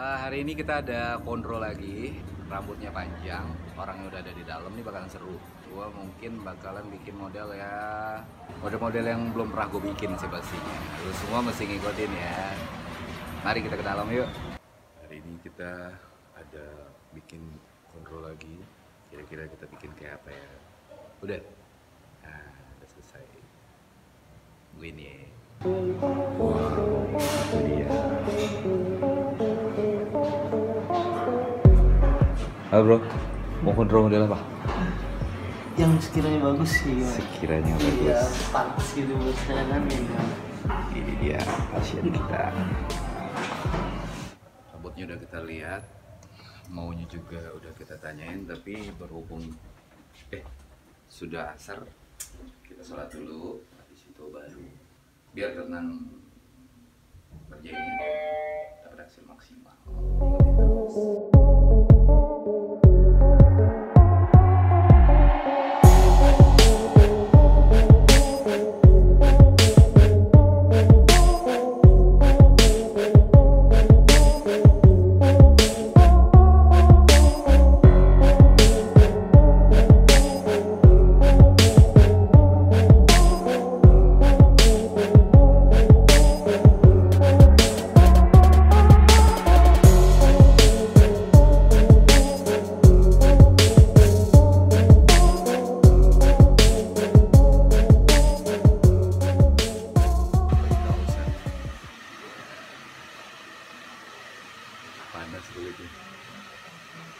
Hari ini kita ada Cornrow lagi, rambutnya panjang, orangnya udah ada di dalam, nih bakalan seru. Gua mungkin bakalan bikin model yang belum pernah gue bikin sih pastinya. Lu semua mesti ngikutin ya. Mari kita ke dalam yuk. Hari ini kita ada bikin Cornrow lagi. Kira-kira kita bikin kayak apa ya? Udah selesai. Begini. Wow, itu dia. Halo bro, mau Cornrow model apa? Yang sekiranya bagus sih. Sekiranya bagus. Iya, pantas gitu buat saya kan ya. Ini dia pasien kita. Rambutnya udah kita lihat, maunya juga udah kita tanyain, tapi berhubung sudah asar, kita sholat dulu, habis itu baru biar tenang kerjanya dapat hasil maksimal.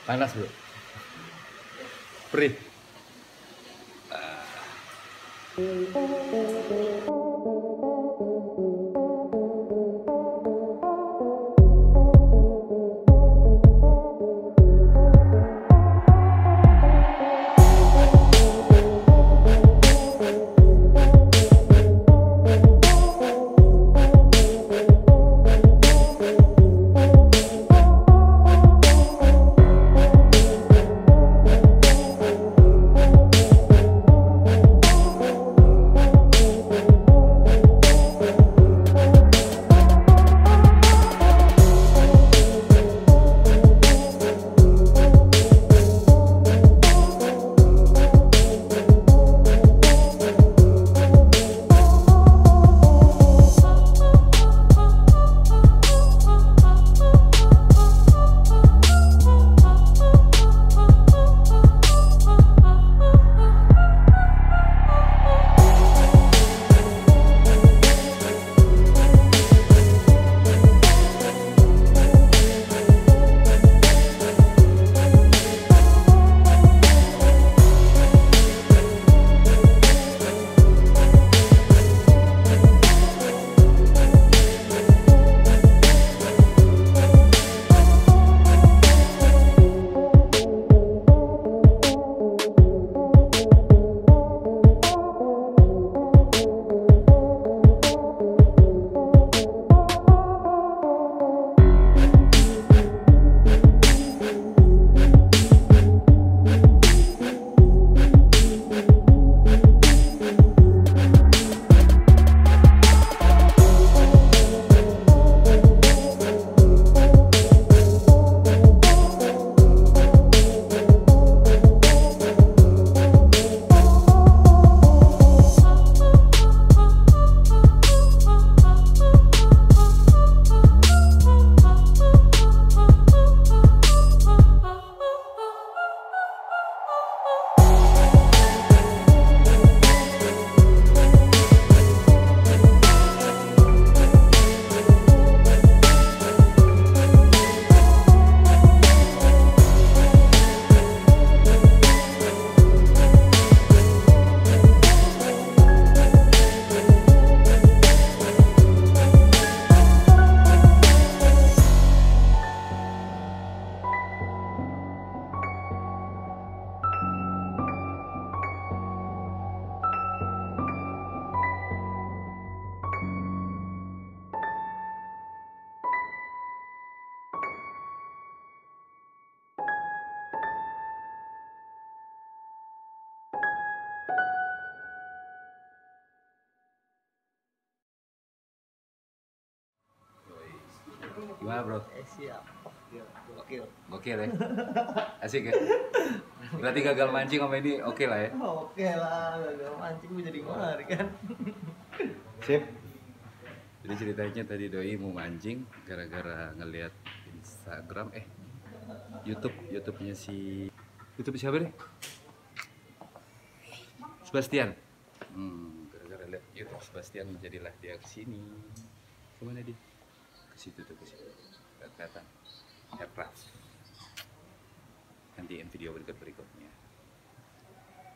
Panas bro, perih. Gimana bro? Siap. Oke. Gokil ya? Asik ya? Berarti gagal mancing sama ini oke lah ya? Oke lah, gagal mancing gue jadi ngari kan. Sip. Jadi ceritanya tadi doi mau mancing gara-gara ngelihat Instagram YouTube-nya si YouTube siapa deh? Bastian. Gara-gara lihat YouTube Bastian jadilah dia kesini. Kemana dia? Ke situ tuh, ke situ. Kelihatan. Hebat. Nantiin video berikutnya.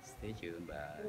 Stay tune, bye.